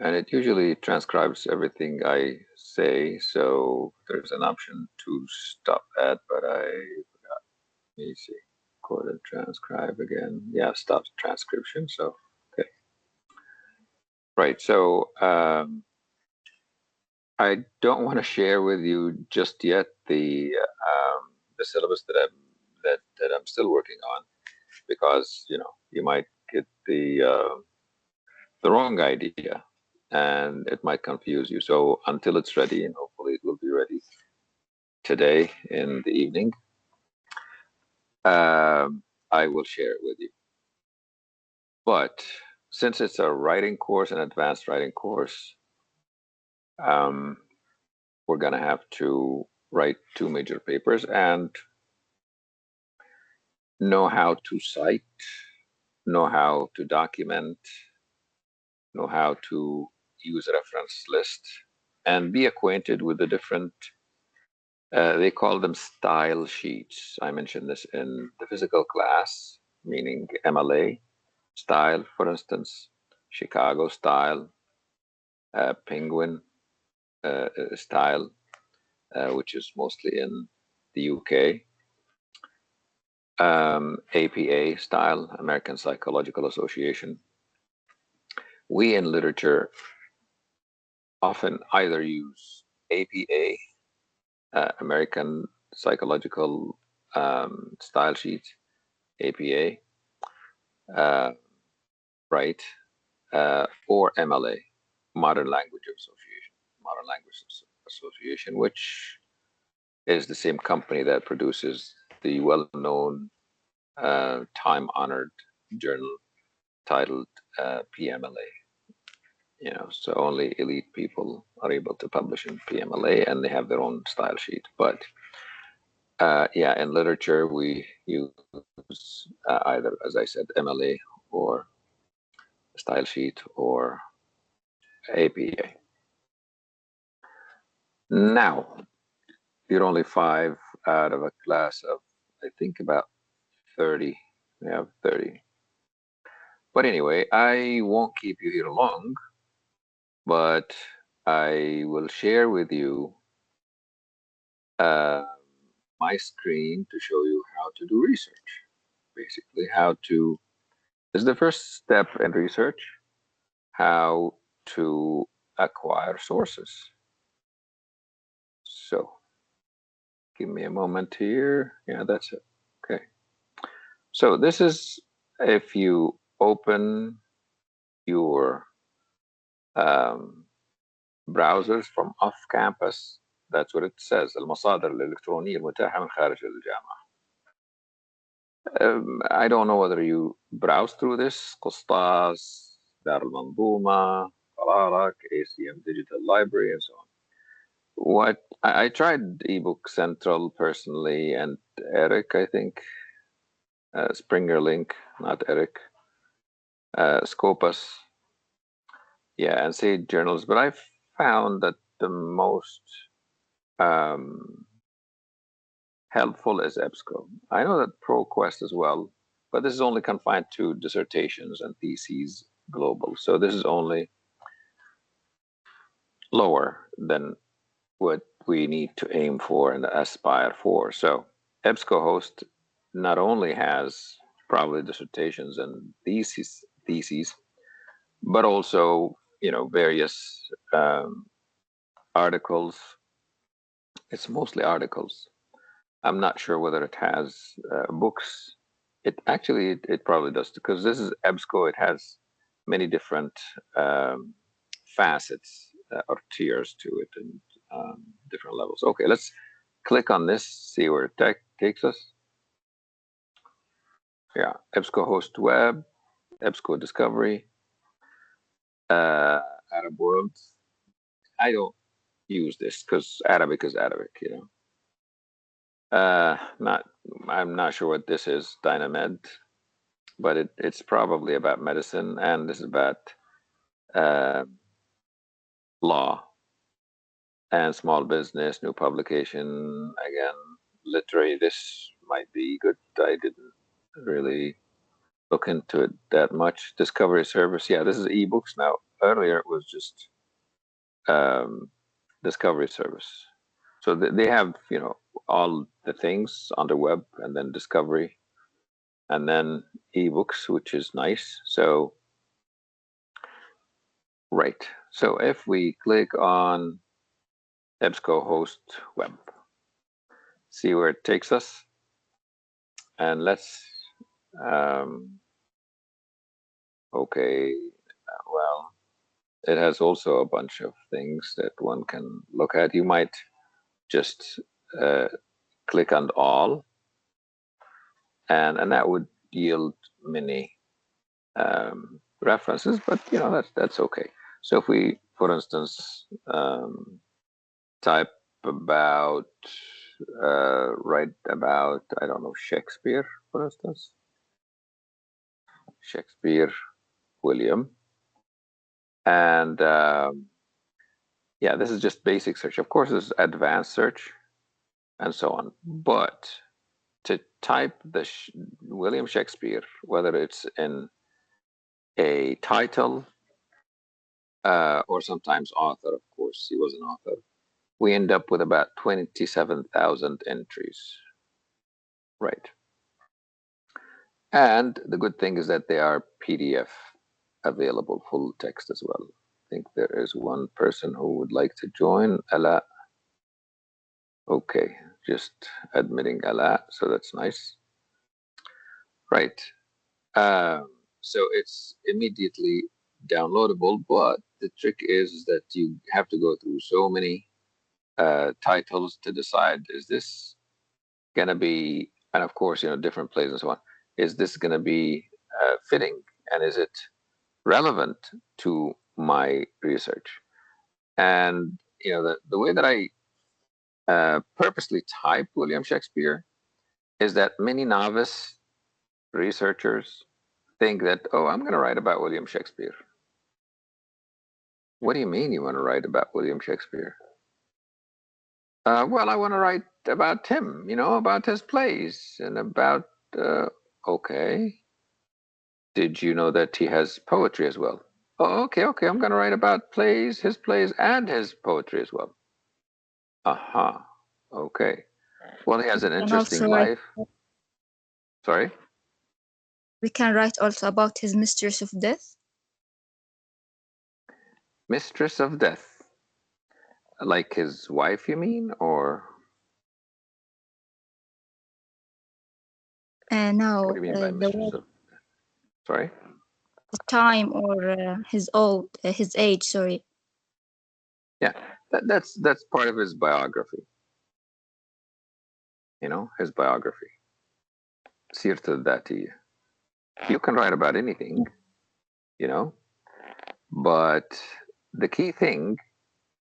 And it usually transcribes everything I say, so there's an option to stop that, but I forgot. Let me see. Quote and transcribe again. Yeah, stop transcription. So, okay. Right. So, I don't want to share with you just yet the syllabus that I'm still working on because you might get the wrong idea and it might confuse you. So until it's ready, and hopefully it will be ready today in the evening, I will share it with you. But since it's a writing course, an advanced writing course, um, we're gonna have to write two major papers and know how to cite, know how to document, know how to use a reference list, and be acquainted with the different, they call them style sheets. I mentioned this in the physical class, meaning MLA style, for instance, Chicago style, Penguin style, which is mostly in the UK, APA style, American Psychological Association. We in literature often either use APA, American Psychological Style Sheet, APA, uh, right, or MLA, Modern Language Association, Modern Language Association, which is the same company that produces the well-known, time-honored journal titled PMLA. So only elite people are able to publish in PMLA, and they have their own style sheet. But yeah, in literature, we use either, as I said, MLA or style sheet or APA. Now, you're only 5 out of a class of, I think, about 30. We have 30. But anyway, I won't keep you here long, but I will share with you uh, my screen to show you how to do research. Basically, this is the first step in research, how to acquire sources. So give me a moment here. Yeah, that's it. Okay. So this is, if you open your browsers from off campus, that's what it says. المصادر الإلكترونية المتاحة من خارج الجامعة. I don't know whether you browse through this. قسطاس, دار المنظومة, قرارك, ACM Digital Library, and so on. What I tried ebook Central personally, and Eric, I think, Springer Link, not Eric, Scopus, yeah, and Sage Journals. But I found that the most helpful is EBSCO. I know that ProQuest as well, but this is only confined to dissertations and theses global. So this is only lower than what we need to aim for and aspire for. So EBSCO host not only has probably dissertations and theses, but also various articles. It's mostly articles. I'm not sure whether it has books. It probably does, because this is EBSCO. It has many different facets or tiers to it, and different levels. Okay, let's click on this, see where it takes us. Yeah, EBSCO host web, EBSCO discovery, Arab world. I don't use this because Arabic is Arabic. I'm not sure what this is, Dynamed, but it's probably about medicine, and this is about uh, law and small business, new publication. Again, literary, this might be good. I didn't really look into it that much. Discovery service, yeah, this is ebooks now. earlier it was just Discovery Service. So they have, you know, all the things on the web, and then Discovery, and then ebooks, which is nice. So, right. So if we click on EBSCO host web, see where it takes us, and let's, okay, well, it has also a bunch of things that one can look at. You might just click on all, and that would yield many references, but you know, that's okay. So if we, for instance, type about, write about, I don't know, Shakespeare, for instance, Shakespeare, William, and yeah, this is just basic search. Of course, this is advanced search and so on, but to type the William Shakespeare, whether it's in a title or sometimes author, of course, he was an author, we end up with about 27,000 entries, right? And the good thing is that they are PDF available, full text as well. I think there is one person who would like to join, Ala. Okay, just admitting Ala, so that's nice. Right. So it's immediately downloadable, but the trick is that you have to go through so many titles to decide, is this gonna be, and of course, you know, different plays and so on, is this gonna be fitting, and is it relevant to my research? And you know, the way that I purposely type William Shakespeare is that many novice researchers think that, oh, I'm going to write about William Shakespeare. What do you mean you want to write about William Shakespeare? Well, I want to write about him, you know, about his plays and about, okay. Did you know that he has poetry as well? Oh, okay, okay, I'm going to write about plays, his plays, and his poetry as well. Aha, okay. Well, he has an And interesting also write, life. Sorry? we can write also about his Mistress of Death. Mistress of Death. Like his wife, you mean, or? No, What do you mean by Mistress the of Death? Sorry? time or his age, sorry. Yeah, that's part of his biography. You know, his biography. Sirta Dati. You can write about anything, you know, but the key thing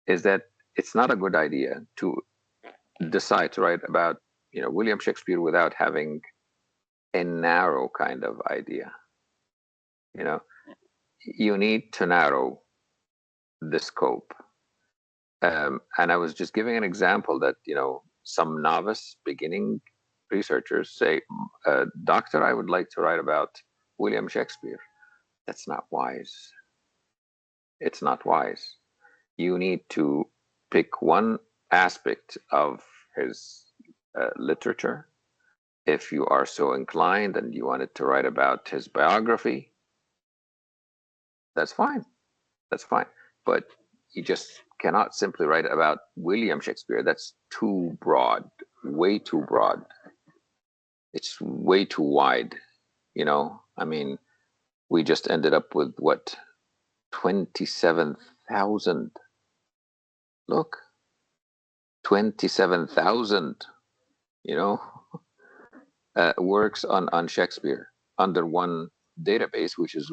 is that it's not a good idea to decide to write about, you know, William Shakespeare without having a narrow kind of idea. You know, you need to narrow the scope. And I was just giving an example that, you know, some novice beginning researchers say, Doctor, I would like to write about William Shakespeare. That's not wise. It's not wise. You need to pick one aspect of his literature. If you are so inclined and you wanted to write about his biography, that's fine. That's fine. But you just cannot simply write about William Shakespeare. That's too broad, way too broad. It's way too wide. You know, I mean, we just ended up with what? 27,000. Look, 27,000, you know, works on Shakespeare under one database, which is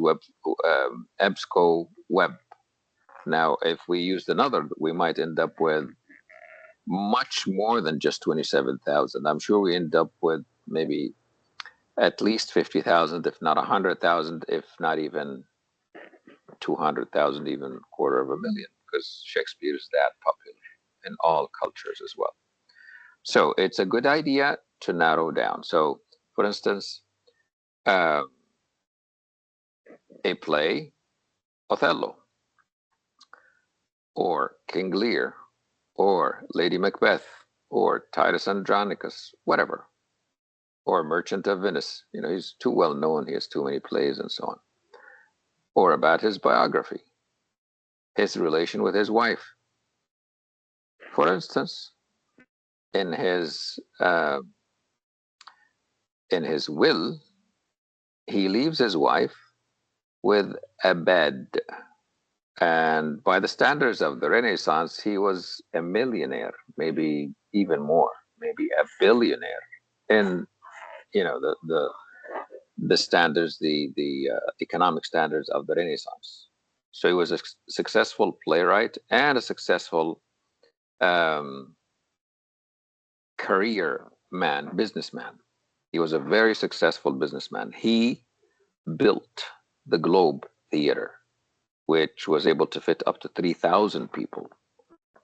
EBSCO Web. Now, if we used another, we might end up with much more than just 27,000. I'm sure we end up with maybe at least 50,000, if not 100,000, if not even 200,000, even quarter of a million, because Shakespeare is that popular in all cultures as well. So it's a good idea to narrow down. So, for instance, a play, Othello. or King Lear, or Lady Macbeth, or Titus Andronicus, whatever, or Merchant of Venice. You know, he's too well known, he has too many plays and so on. Or about his biography, his relation with his wife. For instance, in his will, he leaves his wife with a bed. And by the standards of the Renaissance, he was a millionaire, maybe even more, maybe a billionaire. In the standards, the economic standards of the Renaissance. So he was a successful playwright and a successful um, career man, businessman. He was a very successful businessman. He built the Globe Theater, which was able to fit up to 3,000 people.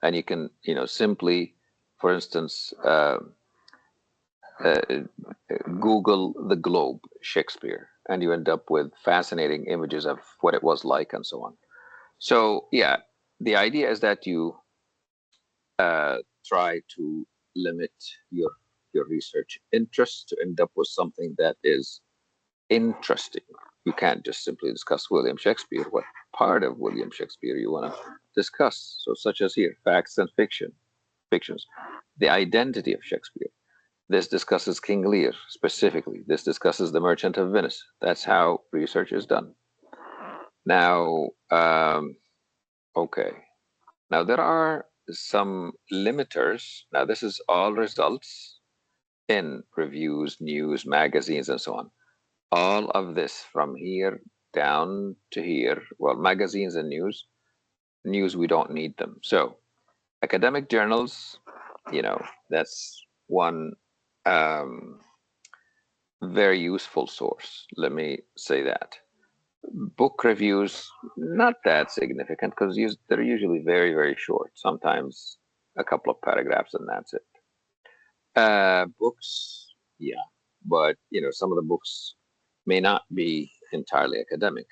And you can, simply, for instance, uh, Google the Globe Shakespeare, and you end up with fascinating images of what it was like and so on. So, yeah, the idea is that you try to limit your research interests to end up with something that is interesting. You can't just simply discuss William Shakespeare. What part of William Shakespeare you want to discuss? So, such as here, facts and fictions, the identity of Shakespeare. This discusses King Lear specifically. This discusses the Merchant of Venice. That's how research is done. Now, okay. Now, there are some limiters. Now, this is all results in reviews, news, magazines, and so on. All of this from here down to here, well, magazines and news, we don't need them. So, academic journals, that's one very useful source. Let me say that. Book reviews, not that significant because they're usually very, very short, sometimes a couple of paragraphs and that's it. Books, yeah, but some of the books may not be entirely academic.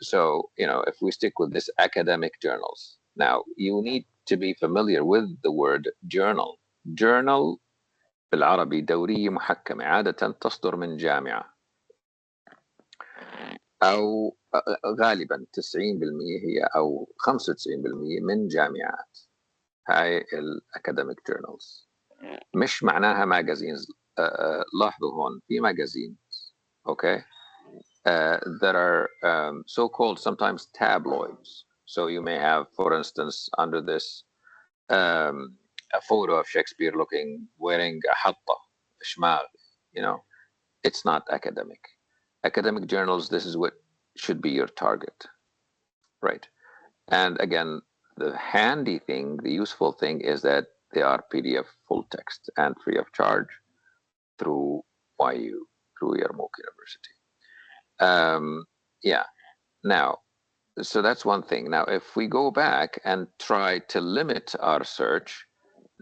So, if we stick with this academic journals, now you need to be familiar with the word journal. Journal بالعربي دورية محكمة عادة تصدر من جامعة أو غالبا 90% هي أو 95% من جامعات. هاي الأكاديميك جورنالز مش معناها ماجازينز. لاحظوا هون في ماجازينز okay that are so-called sometimes tabloids. So you may have, for instance, under this a photo of Shakespeare wearing a hatta, shmal, it's not academic. Academic journals, this is what should be your target, right? And again, the handy thing, the useful thing is that they are PDF full text and free of charge through YU, through Yarmouk University. Yeah, now, so that's one thing. Now, if we go back and try to limit our search,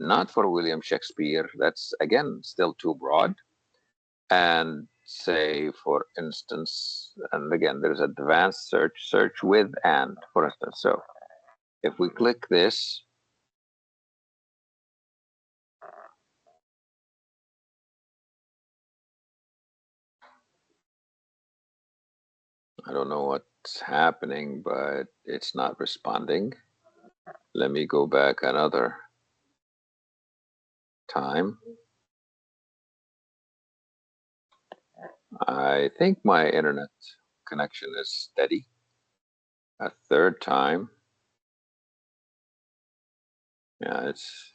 not for William Shakespeare, that's again still too broad, and say, for instance, and again, there's advanced search with and, for instance. So if we click this, I don't know what's happening, but it's not responding. Let me go back another time. I think my internet connection is steady. A third time. Yeah, it's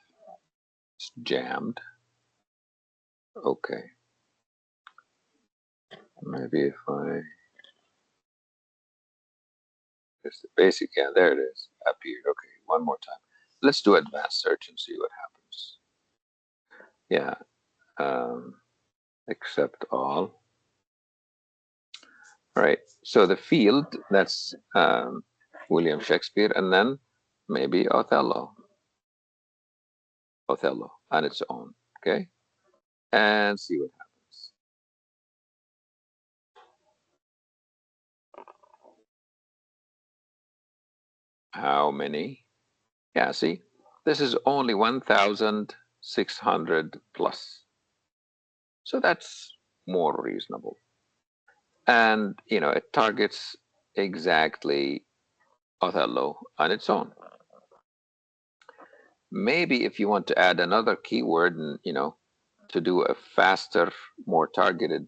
jammed. Okay. Maybe if I just the basic, yeah, there it is. Appeared. Okay, one more time. Let's do advanced search and see what happens. Yeah. Accept all. All right. So the field, that's William Shakespeare, and then maybe Othello on its own. Okay. And see what happens. How many? Yeah, see, this is only 1,600 plus. So that's more reasonable. And, it targets exactly Othello on its own. Maybe if you want to add another keyword and, to do a faster, more targeted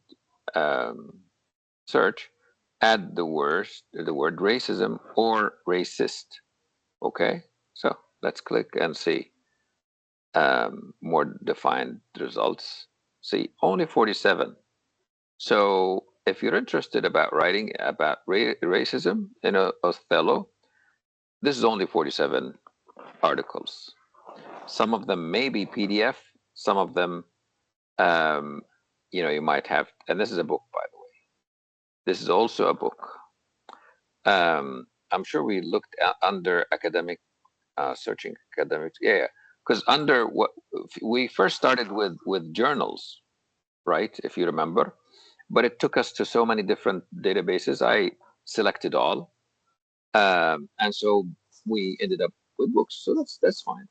um, search, add the word racism or racist. Okay, so let's click and see more defined results. See, only 47. So if you're interested about writing about racism in Othello, this is only 47 articles. Some of them may be PDF, some of them, um, you might have, and this is a book, by the way. This is also a book. I'm sure we looked at under academic, searching academics. Yeah, because under what we first started with journals, right? If you remember, but it took us to so many different databases. I selected all, and so we ended up with books. So that's fine.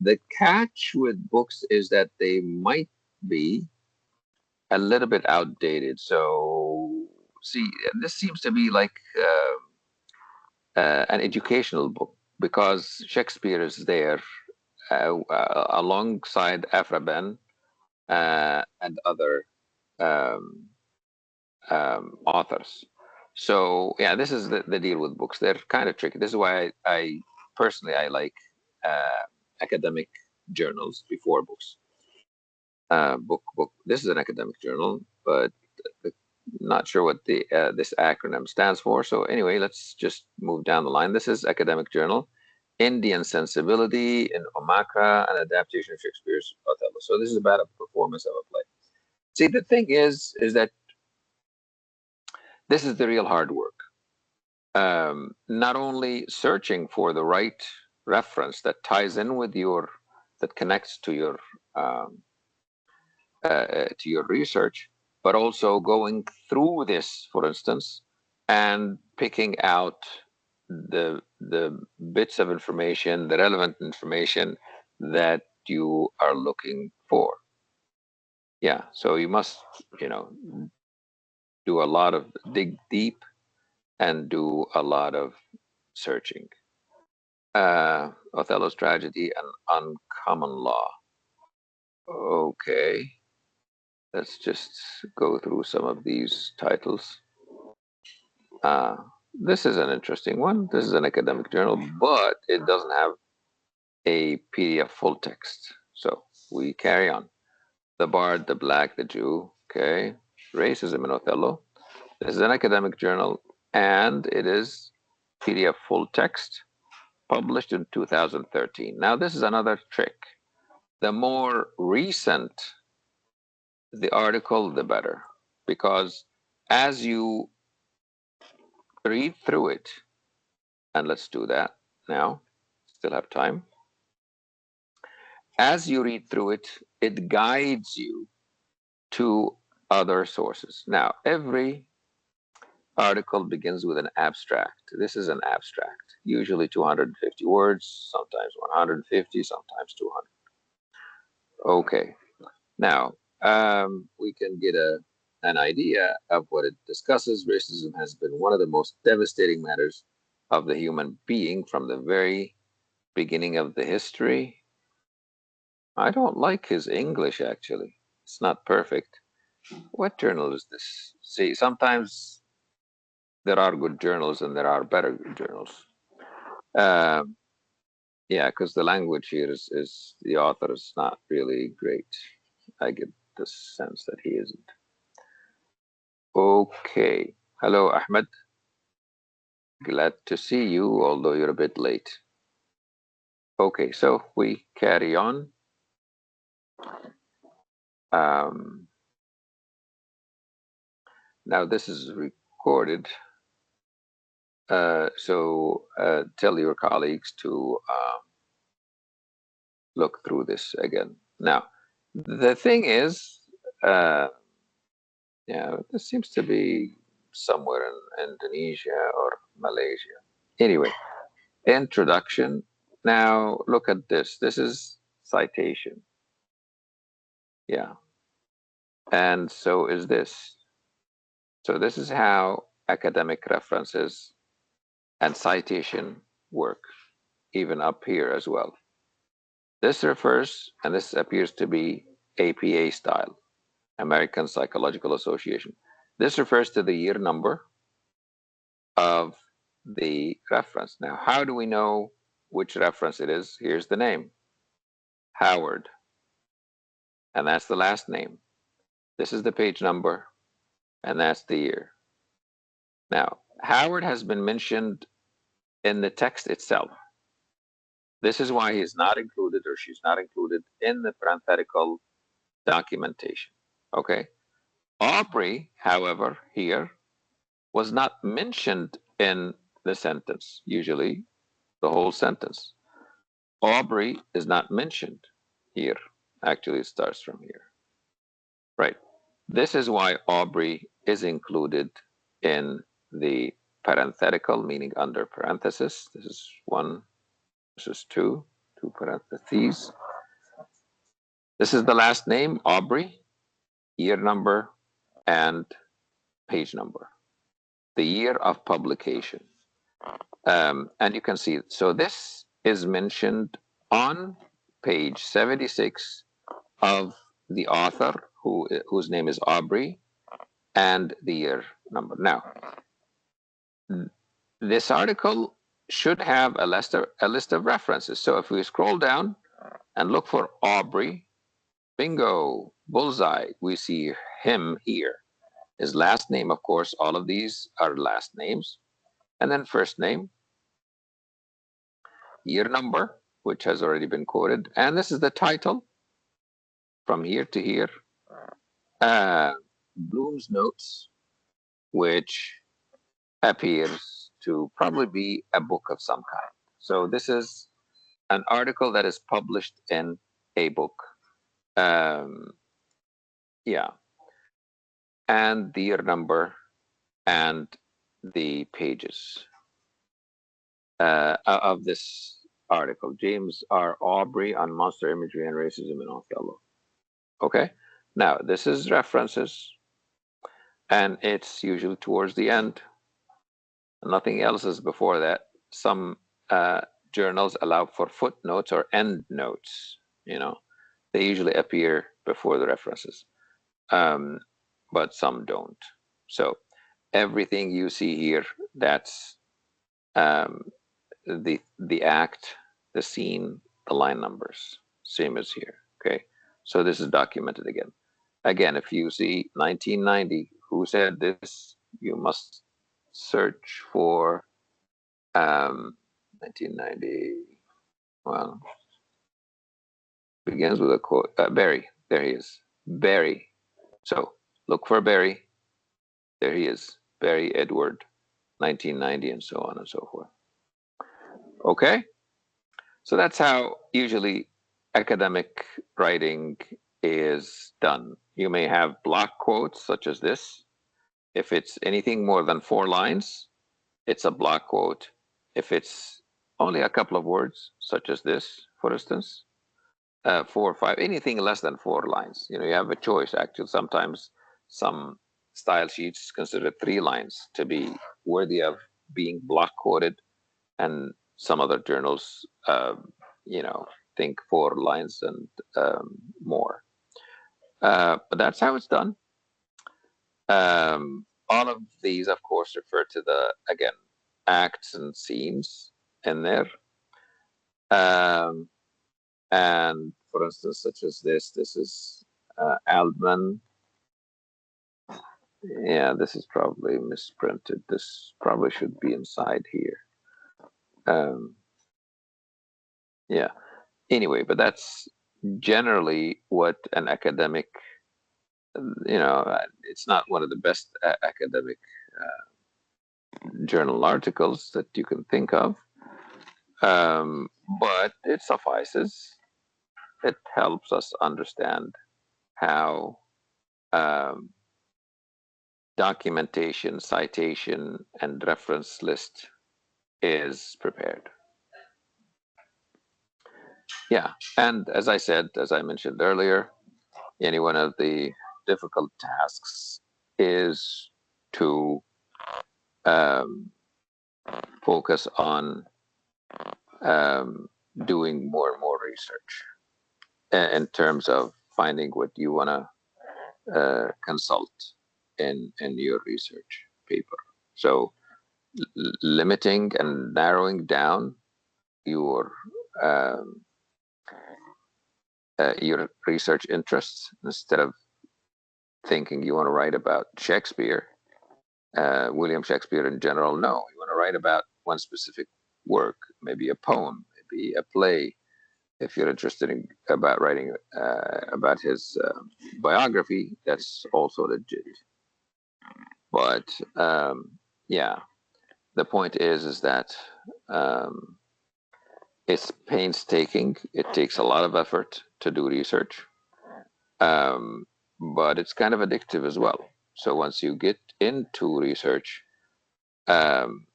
The catch with books is that they might be a little bit outdated. So see, this seems to be like an educational book because Shakespeare is there alongside Aphra Ben and other um, authors. So yeah, this is the deal with books. They're kind of tricky. This is why I personally I like academic journals before books. Book. This is an academic journal, but the, not sure what the this acronym stands for. So anyway, let's just move down the line. This is academic journal, Indian Sensibility in Omaka, an adaptation of Shakespeare's Othello. So this is about a performance of a play. See, the thing is that this is the real hard work. Not only searching for the right reference that ties in with that connects um, to your research, but also going through this, for instance, and picking out the bits of information, the relevant information that you are looking for. Yeah, so you must, you know, do a lot of dig deep and do a lot of searching. Othello's Tragedy and Uncommon Law. Okay, let's just go through some of these titles. Uh, this is an interesting one. This is an academic journal, but it doesn't have a PDF full text. So we carry on. The Bard, the Black, the Jew. Okay. Racism in Othello. This is an academic journal, and it is PDF full text, published in 2013. Now, this is another trick. The more recent the article, the better, because as you read through it, and let's do that now, still have time. As you read through it, it guides you to other sources. Now, every article begins with an abstract. This is an abstract, usually 250 words, sometimes 150, sometimes 200. Okay, now we can get an idea of what it discusses. Racism has been one of the most devastating matters of the human being from the very beginning of the history. I don't like his English, actually. It's not perfect. What journal is this? See, sometimes there are good journals and there are better journals. Um, yeah, because the language here is the author is not really great. I get the sense that he isn't. Okay. Hello, Ahmed. Glad to see you, although you're a bit late. Okay, so we carry on. Um, Now this is recorded. So tell your colleagues to look through this again. Now, the thing is, uh, yeah, this seems to be somewhere in Indonesia or Malaysia. Anyway, Introduction. Now look at this. This is citation. Yeah. And so is this. So this is how academic references and citation work, even up here as well. This refers, and this appears to be APA style, American Psychological Association. This refers to the year number of the reference. Now, how do we know which reference it is? Here's the name, Howard, and that's the last name. This is the page number, and that's the year. Now, Howard has been mentioned in the text itself. This is why he's not included, or she's not included in the parenthetical documentation. Okay. Aubrey, however, here was not mentioned in the sentence, usually the whole sentence. Aubrey is not mentioned here. Actually, it starts from here. Right. This is why Aubrey is included in the parenthetical, meaning under parenthesis. This is one, this is two parentheses. This is the last name, Aubrey, year number, and page number, the year of publication. And you can see, so this is mentioned on page 76 of the author, whose name is Aubrey, and the year number. Now, this article should have a list of references. So if we scroll down and look for Aubrey, bingo, bullseye, we see him here. His last name, of course, all of these are last names. And then first name, year number, which has already been quoted. And this is the title from here to here. Bloom's Notes, which appears to probably be a book of some kind. So this is an article that is published in a book. Yeah. And the year number and the pages of this article. James R. Aubrey on monster imagery and racism in Othello. Okay. Now, this is references, and it's usually towards the end. Nothing else is before that. Some journals allow for footnotes or endnotes. You know, they usually appear before the references, but some don't. So everything you see here, that's the act, the scene, the line numbers, same as here. Okay, so this is documented again. Again, if you see 1990, who said this? You must search for 1990. Well, begins with a quote. Barry. There he is. Barry. So look for Barry. There he is. Barry Edward, 1990, and so on and so forth. Okay. So that's how usually academic writing is done. You may have block quotes such as this. If it's anything more than 4 lines, it's a block quote. If it's only a couple of words, such as this, for instance, 4 or 5, anything less than 4 lines, you have a choice. Actually, sometimes some style sheets consider 3 lines to be worthy of being block quoted, and some other journals, think 4 lines and more. But that's how it's done. All of these, of course, refer to the, again, acts and scenes in there. And for instance, such as this is Aldman. Yeah, this is probably misprinted. This probably should be inside here. Yeah. Anyway, but that's generally what an academic, it's not one of the best academic journal articles that you can think of, but it suffices. It helps us understand how documentation, citation, and reference list is prepared. Yeah, and as I said, as I mentioned earlier, any one of the difficult tasks is to um, focus on um, doing more and more research in terms of finding what you want to consult in your research paper. So limiting and narrowing down your um, your research interests instead of thinking you want to write about Shakespeare, William Shakespeare in general. No, you want to write about one specific work, maybe a poem, maybe a play. If you're interested in about writing about his biography, that's also legit. But yeah, the point is that um, it's painstaking. It takes a lot of effort to do research, um, but it's kind of addictive as well. So once you get into research, um,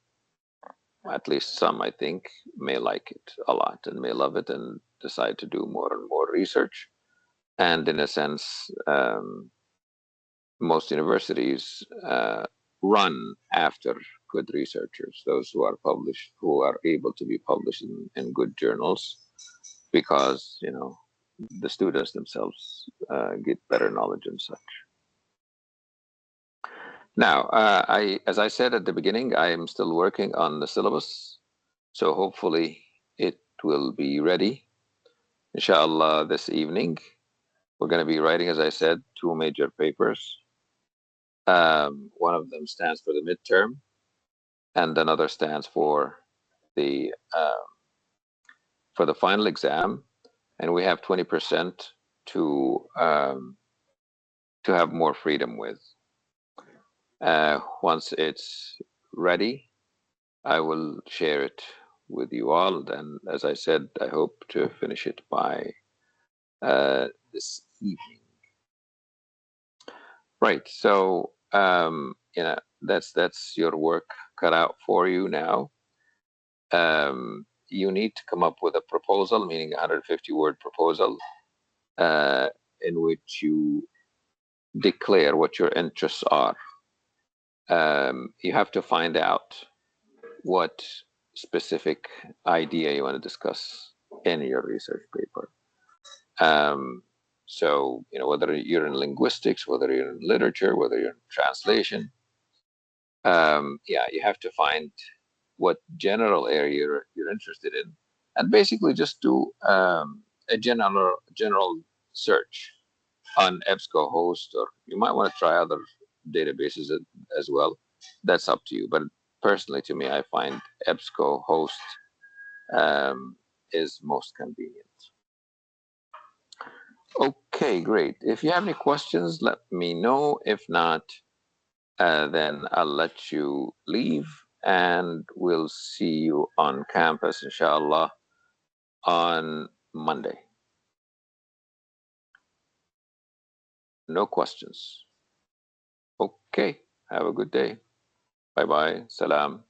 at least some, I think, may like it a lot and may love it and decide to do more and more research. And in a sense, most universities run after good researchers, those who are published, who are able to be published in good journals, because the students themselves get better knowledge and such. Now, as I said at the beginning, I am still working on the syllabus, so hopefully it will be ready, inshallah, this evening. We're going to be writing, as I said, two major papers. One of them stands for the midterm, and another stands for the final exam. And we have 20% to have more freedom with. Once it's ready, I will share it with you all. And as I said, I hope to finish it by this evening. Right. So that's your work cut out for you now. You need to come up with a proposal, meaning a 150-word proposal, in which you declare what your interests are. You have to find out what specific idea you want to discuss in your research paper. So, whether you're in linguistics, whether you're in literature, whether you're in translation, yeah, you have to find what general area you're interested in, and basically just do a general search on EBSCO host, or you might want to try other databases as well. That's up to you. But personally, to me, I find EBSCO host is most convenient. Okay, great. If you have any questions, let me know. If not, then I'll let you leave, and we'll see you on campus, inshallah, on Monday. No questions. Okay, have a good day. Bye bye. Salam.